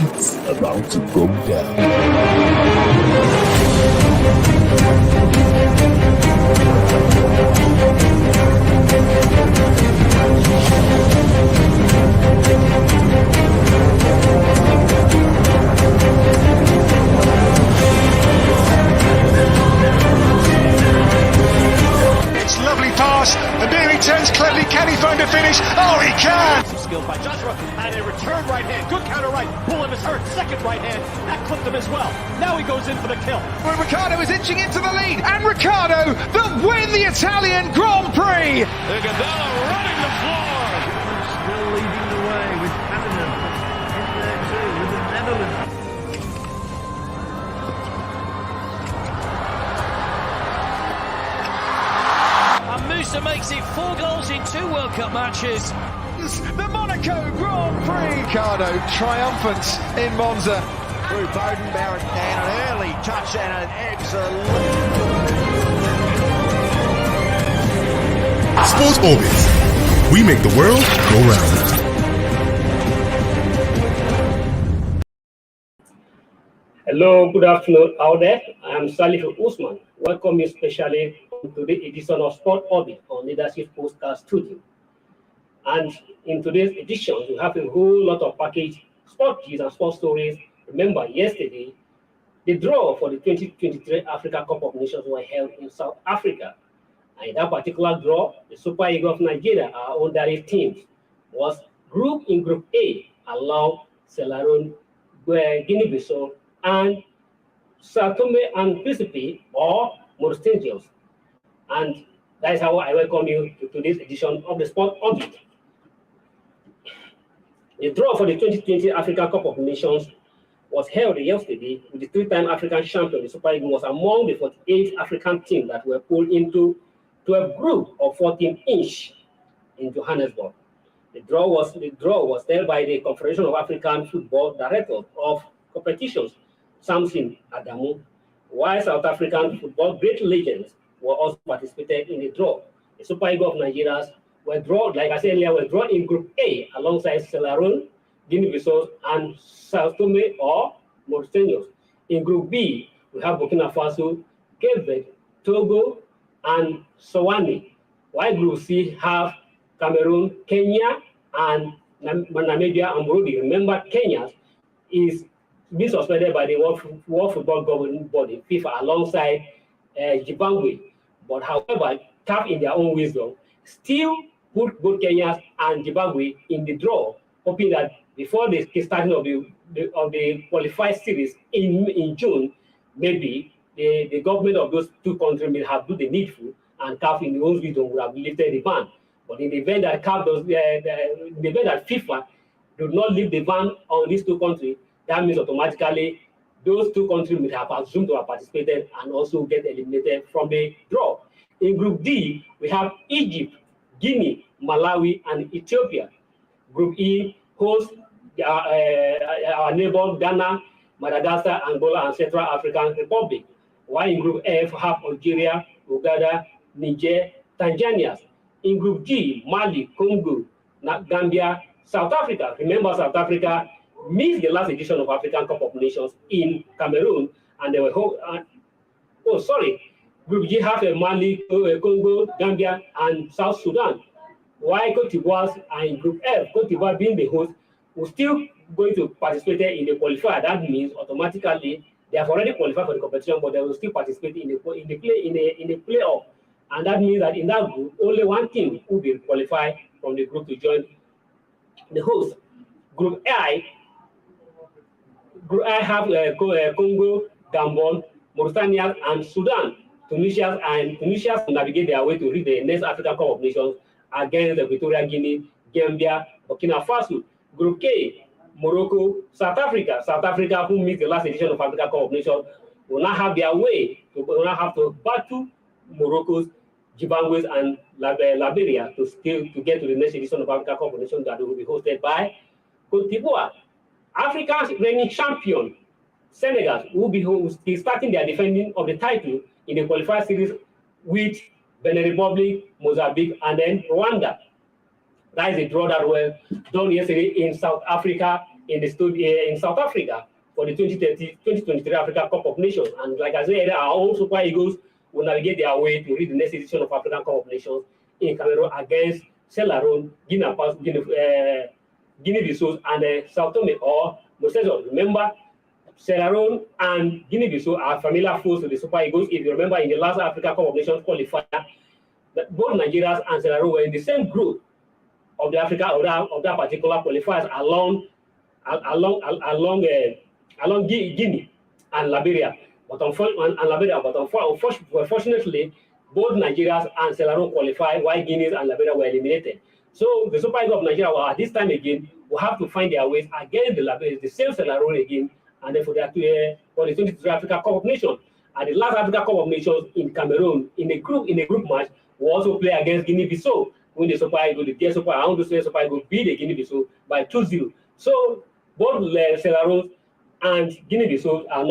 It's about to go down. It's lovely pass, and there he turns cleverly. Can he find a finish? Oh, he can! Skill by Joshua, and a return right hand. Good counter right. Bullen is hurt. Second right hand. That clipped him as well. Now he goes in for the kill. Well, Ricciardo is inching into the lead, and Ricciardo that win the Italian Grand Prix! Iguodala running the floor. Still leading the way with Cameron in there too with the Netherlands. And Musa makes it 4 goals in 2 World Cup matches. The Monaco Grand Prix! Ricciardo triumphant in Monza. Through Bowden Barrett and an early touch and an excellent. Sports Orbits. We make the world go round. Hello, good afternoon out there. I'm Salih Usman. Welcome you specially to today's edition of Sport Orbit on Leadership Postcard Studio. And in today's edition, we have a whole lot of package sport news and sport stories. Remember, yesterday, the draw for the 2023 Africa Cup of Nations were held in South Africa. And in that particular draw, the Super Eagles of Nigeria, our own direct teams, was grouped in Group A, along Leone, Guinea-Bissau, and Tome and Principe, or Mauritius. And that is how I welcome you to today's edition of the Sport Orbit. The draw for the 2020 Africa Cup of Nations was held yesterday with the 3-time African champion. The Super Eagles was among the 48 African teams that were pulled into 12 groups of 14 each in Johannesburg. The draw was held by the Confederation of African Football Directors of Competitions, Samson Adamu, while South African football great legends were also participated in the draw. The Super Eagles of Nigeria were drawn, like I said earlier, were drawn in Group A alongside Leone, Guinea-Bissau, and Sao Tome or Mauritius. In Group B, we have Burkina Faso, Cape Verde, Togo, and Swani. While Group C have Cameroon, Kenya, and Namibia and Burundi. Remember, Kenya is being suspended by the World Football Governing Body, FIFA, alongside Zimbabwe. But however, CAF in their own wisdom still put both Kenya and Zimbabwe in the draw, hoping that before the starting of the qualified series in June, maybe the government of those two countries may have done the needful, and CAF in their own wisdom would have lifted the ban. But in the event that in the event that FIFA do not lift the ban on these two countries, that means automatically those two countries would have assumed to have participated and also get eliminated from the draw. In Group D, we have Egypt, Guinea, Malawi, and Ethiopia. Group E hosts our neighbor Ghana, Madagascar, Angola, and Central African Republic. While in Group F, have Algeria, Uganda, Niger, Tanzania. In Group G, Mali, Congo, Gambia, South Africa. Remember, South Africa missed the last edition of African Cup of Nations in Cameroon, and they were Group G have Mali, Congo, Gambia, and South Sudan. While Cote d'Ivoire are in Group F, Cote d'Ivoire being the host, will still going to participate in the qualifier. That means automatically they have already qualified for the competition, but they will still participate in the playoff. And that means that in that group, only one team will be qualified from the group to join the host. Group I have Congo, Gabon, Mauritania, and Sudan. Tunisia navigate their way to reach the next African Cup of Nations against Equatorial Guinea, Gambia, Burkina Faso. Group K, Morocco, South Africa, who missed the last edition of African Cup of Nations, will now have their way will now have to battle Morocco's, Zimbabwe, and Liberia to get to the next edition of African Cup of Nations that will be hosted by Cote d'Ivoire. Africa's reigning champion, Senegal, will be starting their defending of the title in the qualifier series with Benin Republic, Mozambique, and then Rwanda. That is a draw that was done yesterday in South Africa in South Africa for the 2023 Africa Cup of Nations. And like I said, our own Super Eagles will navigate their way to reach the next edition of African Cup of Nations in Cameroon against Leone, Guinea-Bissau, and Sao Tome or Mauritius. Remember, Leone and Guinea-Bissau are familiar foes to the Super Eagles. If you remember, in the last Africa Cup of Nations qualifier, both Nigerians and Leone were in the same group of the Africa of that particular qualifiers along Guinea and Liberia. But unfortunately, both Nigerians and Leone qualified, while Guinea and Liberia were eliminated. So the Super Eagles of Nigeria will, at this time again, will have to find their ways against the same Leone again, and then for the 2023 Africa Cup of Nations. And the last Africa Cup of Nations in Cameroon, in a group match, will also play against Guinea-Bissau. When the Super Eagles, the Super Eagles beat the Guinea-Bissau by 2-0. So both Leone and Guinea-Bissau are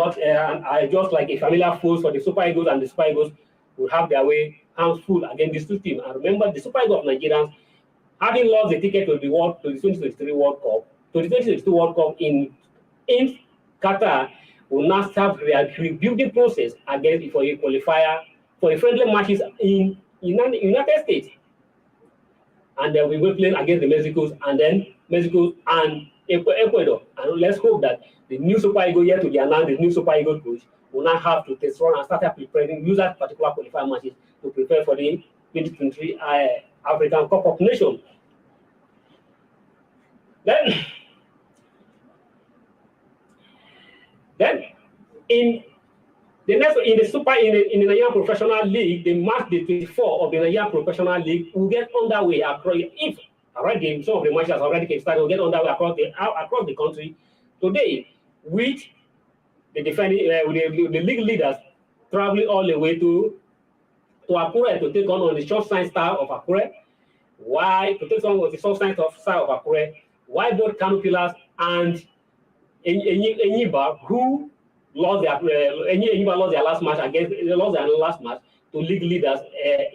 just like a familiar foes for the Super Eagles, and the Super Eagles will have their way hands full against these two teams. And remember, the Super Eagles of Nigerians, having lost the ticket to the 2023 World Cup, to the 2022 World Cup in Qatar, will now start their rebuilding process against for a qualifier for a friendly matches in United States. And then we will play against the Mexico and Ecuador. And let's hope that the new Super Eagles yet to be announced, the new Super Eagles coach will now have to test run and start preparing, use that particular qualifier matches to prepare for the 2023 African Cup of Nations. Then in the Nigerian Professional League, the match day 24 of the Nigerian Professional League will get underway across. If already some of the matches already started, will get underway across the country today, with the defending the league leaders traveling all the way to Akure to take on the short sign star of Akure. Why to take on the short sign star of Akure? Why both Kano Pillars and Enyimba, who lost their last match to league leaders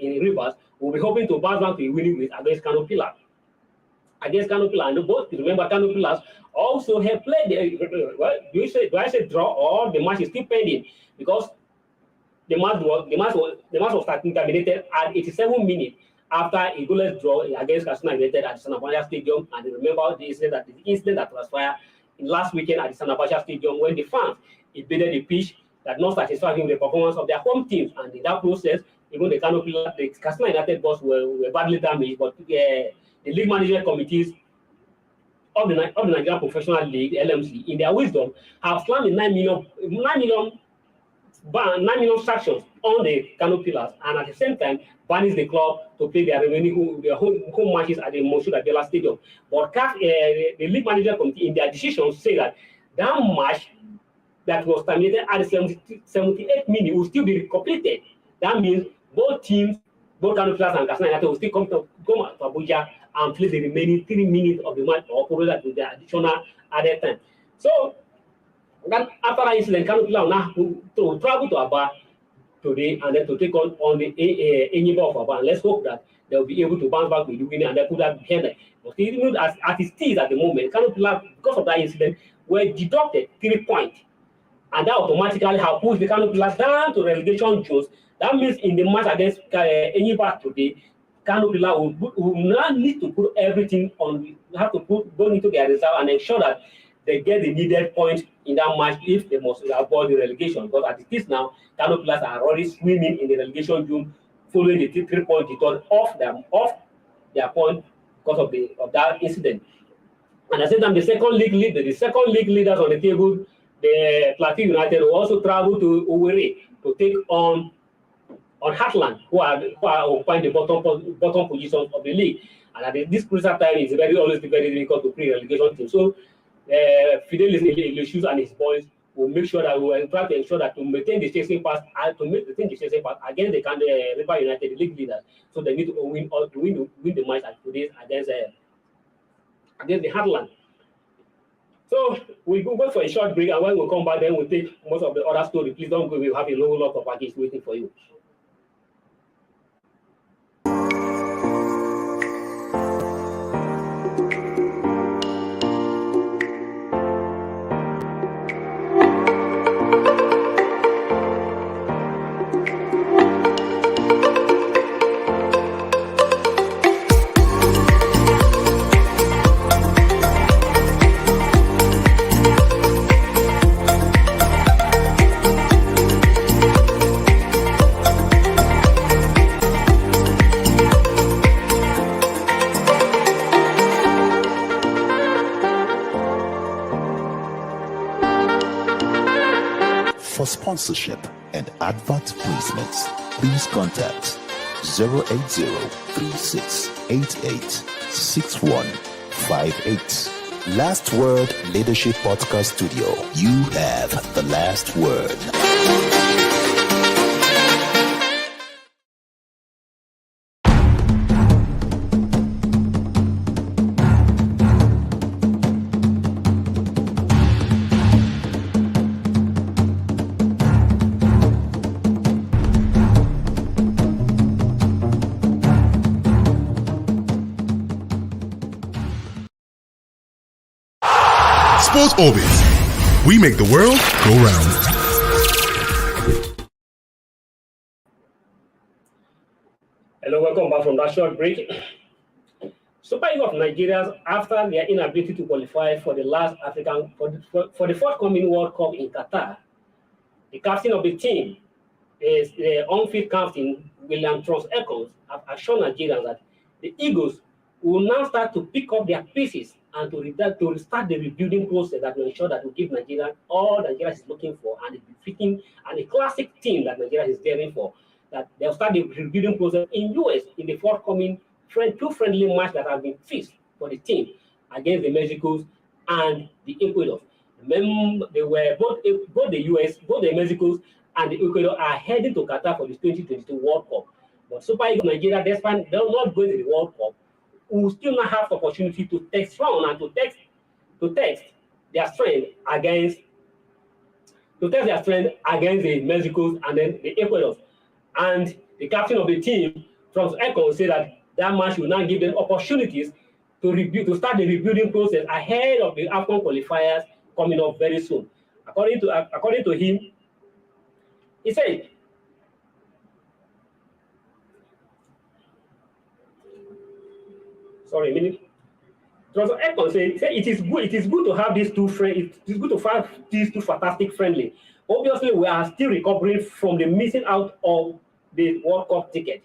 in Rivers, will be hoping to bounce back to a winning ways against Kano Pillars. And both remember Kano Pillars also have played do I say draw, or the match is still pending, because the match was terminated at 87 minutes after a goalless draw against Katsina United at the Sanabaja Stadium. And remember the incident that transpired last weekend at the Sanabaja Stadium, when the fans invaded the pitch that not satisfied with the performance of their home teams, and in that process, even the Katsina United boss were badly damaged. But the league management committees of the Nigerian Professional League, LMC, in their wisdom, have slammed 9 million sanctions on the Kano Pillars, and at the same time banished the club to play their remaining home matches at the Moshood Abiola Stadium. But the league management committee, in their decision, say that match that was terminated at the 78th minute will still be completed. That means both teams, both Kano Pillars and Katsina United, will still come to Abuja and play the remaining 3 minutes of the match, or probably with the additional added time. So that after that incident, Kano Pillars will now to travel to Aba today and then to take on the Enyimba of Aba. And let's hope that they'll be able to bounce back with the winning and then put that behind them. But even as it is at the moment, Kano Pillars, because of that incident, were deducted 3 points. And that automatically have pushed the Kano Pillars down to relegation zones. That means in the match against Enyimba today, Kano Pillars will now need to put everything on, have to go into their reserve and ensure that they get the needed points in that match if they must avoid the relegation. Because as it is now, Kano Pillars are already swimming in the relegation zone, following the 3-point return off their point because of that incident. And at the same time, the second league leaders on the table, the Plateau United, will also travel to Owerri to take on Heartland, who are occupying the bottom positions of the league. And at this crucial time, it's always very difficult to pre-relegation team. So Fidelis Ileshius and his boys will make sure that we will try to ensure that to maintain the chasing pass against the River United, the league leaders. So they need to win the match today against the Heartland. So we go for a short break, and when we come back, then we'll take most of the other story. Please don't go, we'll have a whole lot of package waiting for you. For sponsorship and advert placements, please contact 080-3688-6158. Last Word Leadership Podcast Studio. You have the last word. Sports Orbit. We make the world go round. Hello, welcome back from that short break. Super Eagles of Nigeria, after their inability to qualify for the last African for the forthcoming World Cup in Qatar, the captain of the team is the on-field captain William Trans Ekons have assured Nigerians that the Eagles will now start to pick up their pieces and to restart the rebuilding process that will ensure that will give Nigeria all Nigeria is looking for and fitting and a classic team that Nigeria is daring for. That they'll start the rebuilding process in US in the forthcoming two friendly matches that have been fixed for the team against the Mexicos and the Ecuador. They were both the US, both the Mexicos and the Ecuador are heading to Qatar for the 2022 World Cup. But Super Eagles Nigeria, despite they're not going to the World Cup, will still not have the opportunity to test round and to test their strength against the Mexicos and then the Ecuadors. And the captain of the team, Trans Echo, said that match will now give them opportunities to start the rebuilding process ahead of the AFCON qualifiers coming up very soon. According to him, he said, sorry a minute. Professor Ekon said it is good to have these two friends. It is good to have these two fantastic friendly. Obviously, we are still recovering from the missing out of the World Cup ticket.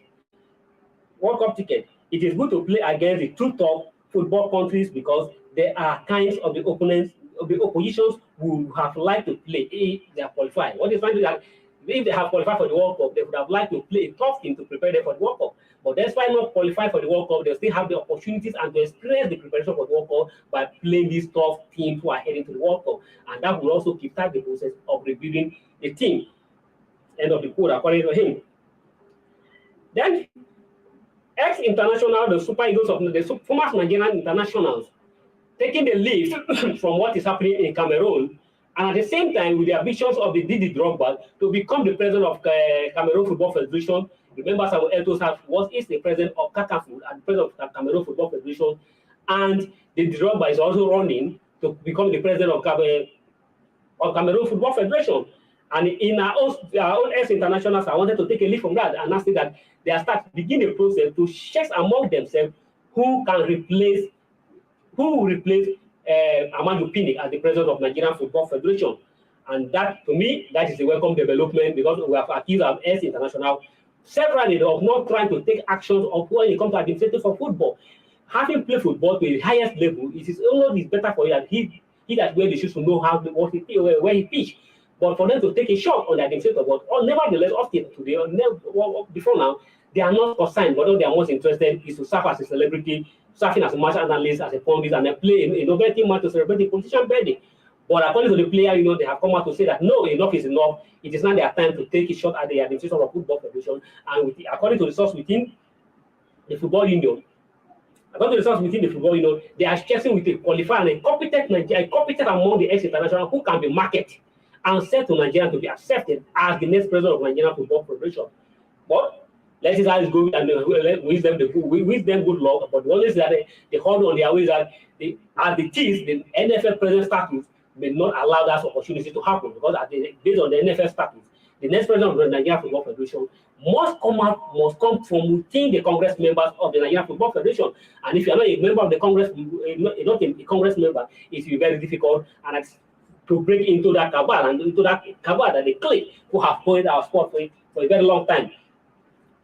It is good to play against the two top football countries because there are kinds of the opponents, of the oppositions who have liked to play if they are qualified. What is trying to do that if they have qualified for the World Cup, they would have liked to play a tough team to prepare them for the World Cup. But despite not qualifying for the World Cup, they still have the opportunities and to experience the preparation for the World Cup by playing these tough teams who are heading to the World Cup. And that will also kickstart the process of rebuilding the team. End of the quote, according to him. Then, ex-international, the Super Eagles of the former Nigerian internationals, taking the lead from what is happening in Cameroon, and at the same time with the ambitions of the Didi Drogba to become the president of Cameroon Football Federation. Remember, Samuel Eto'o is the president of CACAFOOT and the president of Cameroon Football Federation, and Didi Drogba is also running to become the president of Cameroon Football Federation. And in our own ex-internationals, I wanted to take a lead from that and ask that they are beginning the process to check among themselves who will replace Amadou Pinnick as the president of Nigerian Football Federation. And that, to me, that is a welcome development because we have accused our ex-international severally of not trying to take actions of when it comes to administrative for football. Having played football to the highest level, it is always better for you that he that wear the shoes to know where he pitch. But for them to take a shot on the administrator, but nevertheless, often today, before now, they are not concerned. But what they are most interested is to serve as a celebrity, serving as a match analyst, as a pundit, and then play a novelty match to celebrate the position building. But according to the player, they have come out to say that no, enough is enough. It is not their time to take a shot at the administration of Football Federation. And according to the source within the Football Union, they are chasing with a qualifier and a competent among the ex-international who can be marketed and said to Nigeria to be accepted as the next president of Nigerian Football Federation. But let's see how it's going and wish them good luck. But what is that they hold on their way that as it is, the NFL president status may not allow that opportunity to happen because based on the NFL status, the next president of the Nigerian Football Federation must come from within the Congress members of the Nigerian Football Federation. And if you are not a member of the Congress, not a Congress member, it will be very difficult and to break into that cabal that they claim who have played our sport for a very long time.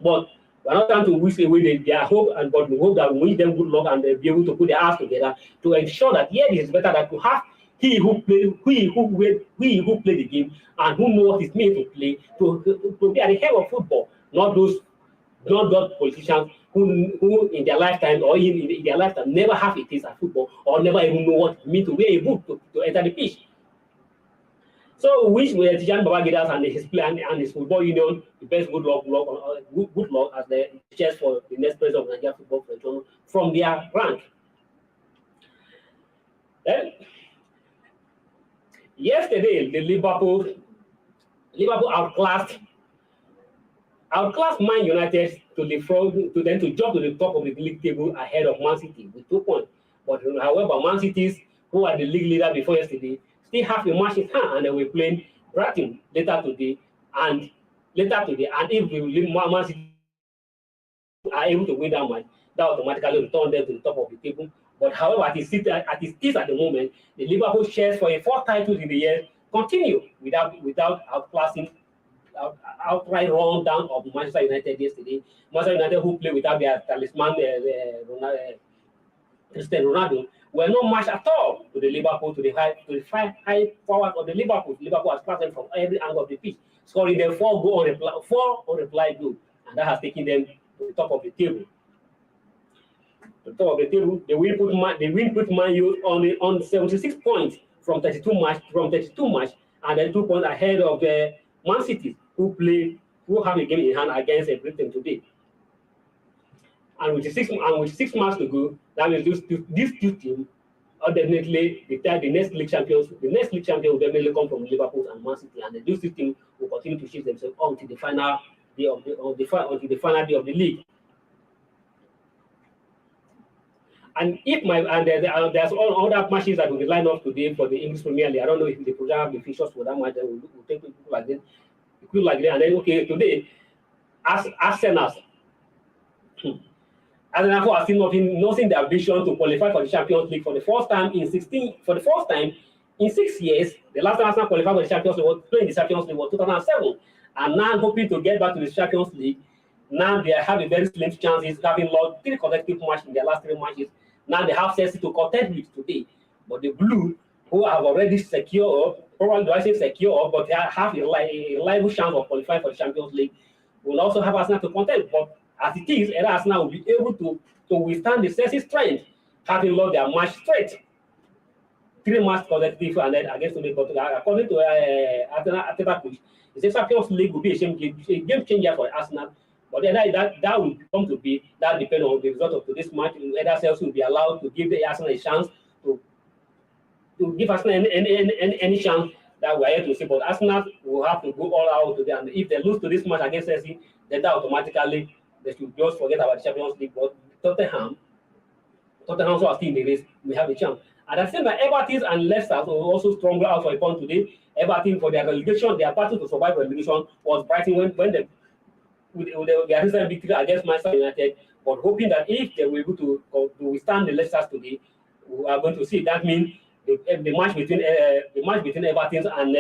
But we're not trying to wish away their hope, but we hope that we wish them good luck and they'll be able to put their hands together to ensure that it is better than to have he who played the game and who knows what it means to play to be at the head of football, not those politicians who in their lifetime or in their lifetime never have a taste at football or never even know what it means to wear a boot to enter the pitch. So we wish Tijan Babagidas and his plan and his football union the best good luck as the chairs for the next president of Nigeria Football Federation from their rank. Then, yesterday, the Liverpool outclassed Man United to jump to the top of the league table ahead of Man City with 2 points. But however, Man City's, who are the league leader before yesterday, still have a match in hand, and they will play Brighton later today. And if Man City are able to win that match, that automatically return them to the top of the table. But however, at it is at the moment, the Liverpool shares for a 4th title in the year continue without outclassing, outright run down of Manchester United yesterday. Manchester United, who play without their talisman, Cristiano Ronaldo, were not matched at all to the Liverpool, to the high forward of the Liverpool. Liverpool has passed them from every angle of the pitch, scoring them 4 unreplied goals, and that has taken them to the top of the table. The top of the table, they will put Man U on 76 points from 32 match, and then 2 points ahead of Man City, who have a game in hand against Brighton today. And with 6 months to go, that means these two teams are definitely the next league champions. The next league champion will definitely come from Liverpool and Man City, and these two teams will continue to shift themselves until the final day of the league. And there's all other matches that will be lined up today for the English Premier League. I don't know if they program the fixtures for that match. Then we'll take it like that. And then today, Arsenal have still nothing their vision to qualify for the Champions League for the first time in 6 years. The last time Arsenal qualified for the Champions League was playing the Champions League was 2007, and now hoping to get back to the Champions League. Now they have a very slim chances, having lost 3 consecutive matches in their last 3 matches. Now they have Chelsea to contend with today, but the Blue, who have already secured, probably I say secure, but they have a lively chance of qualifying for the Champions League, will also have Arsenal to contend. But as it is, Arsenal will be able to withstand the Chelsea's strength, having lost their match straight, 3 matches consecutive, and then against today. But according to Arteta coach, the Champions League will be a game changer for Arsenal. But then that will come to be, that depends on the result of today's match. Whether Chelsea will be allowed to give the Arsenal a chance to give Arsenal any chance that we're here to see. But Arsenal will have to go all out today. And if they lose to this match against Chelsea, then that automatically they should just forget about the Champions League. But Tottenham who are still in the race, we have a chance. And I think that Everton and Leicester will also stronger out for a point today. Everton, for their relegation, their battle to survive relegation was Brighton when they with their recent victory against Manchester United, but hoping that if they were able to withstand the Leicester today, we are going to see. That means the match between Everton and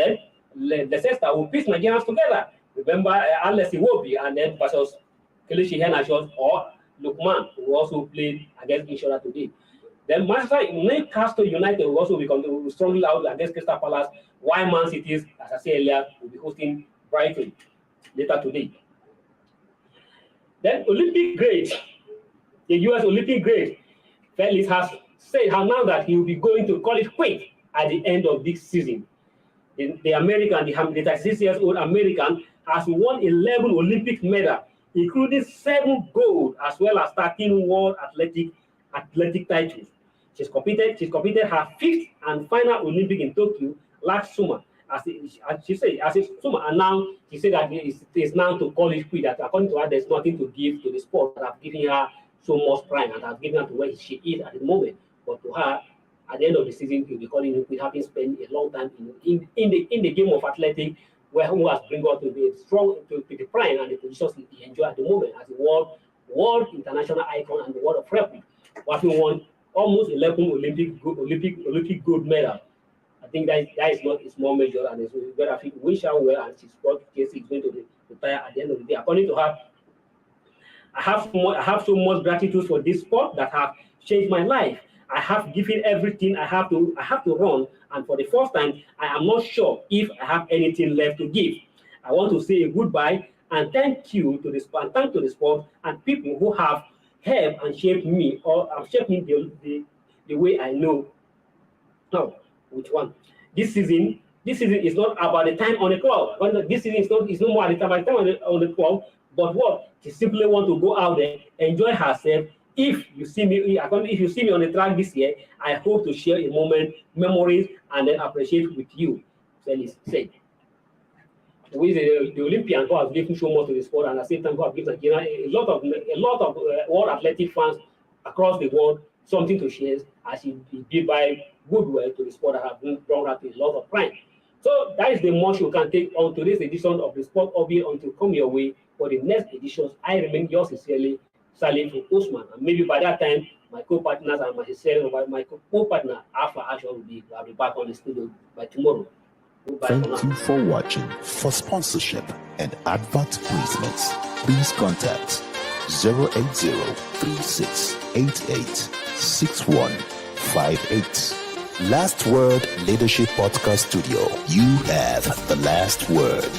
Leicester will piece Nigerians together. Remember, Alex Iwobi and then versus Kelechi Iheanacho or Lukman, who also played against each other today. Then Newcastle United will also be strongly out against Crystal Palace, while Man City, as I said earlier, will be hosting Brighton later today. Then Olympic great, the US Olympic great, Felix has said now that he will be going to call it quits at the end of this season. The American, the 36-year-old American, has won 11 Olympic medals, including 7 gold, as well as 13 world athletic titles. She's competed her 5th and final Olympic in Tokyo last summer. And now she said that it is now to call it quit. That according to her, there's nothing to give to the sport that have given her so much prime and have given her to where she is at the moment. But to her, at the end of the season, she'll be calling it quit, having spent a long time in the game of athletics, where who has bring her to be strong to the prime and the positions he enjoy at the moment as a world international icon and the world of rugby. Having won almost 11 Olympic gold medals. I think that is not a small measure, and it's very I think wish her well, and she's got case is going to retire at the end of the day. According to her, I have so much gratitude for this sport that changed my life. I have given everything I have to run, and for the first time, I am not sure if I have anything left to give. I want to say a goodbye and thank you to the sport, and people who have helped and shaped me, or have shaped me the way I know. Now, which one? This season is not about the time on the clock. This season is no more about the time on the clock, but what? She simply want to go out there, enjoy herself. If you see me on the track this year, I hope to share a moment, memories, and then appreciate with you. Celis said. The Olympian who has given so much to the sport, and at the same time who have given a lot of world athletic fans across the world something to share, as he did by goodwill to the sport that have brought up a lot of pride. So that is the most you can take on today's edition of the Sport Orbit until come your way for the next editions. I remain yours sincerely, Salim from Usman, and maybe by that time my co-partners and my co-partner Alpha Action will be back on the studio by tomorrow. Thank you for watching. For sponsorship and advert placements, please contact 080-3688-6158. Last Word Leadership Podcast Studio. You have the last word.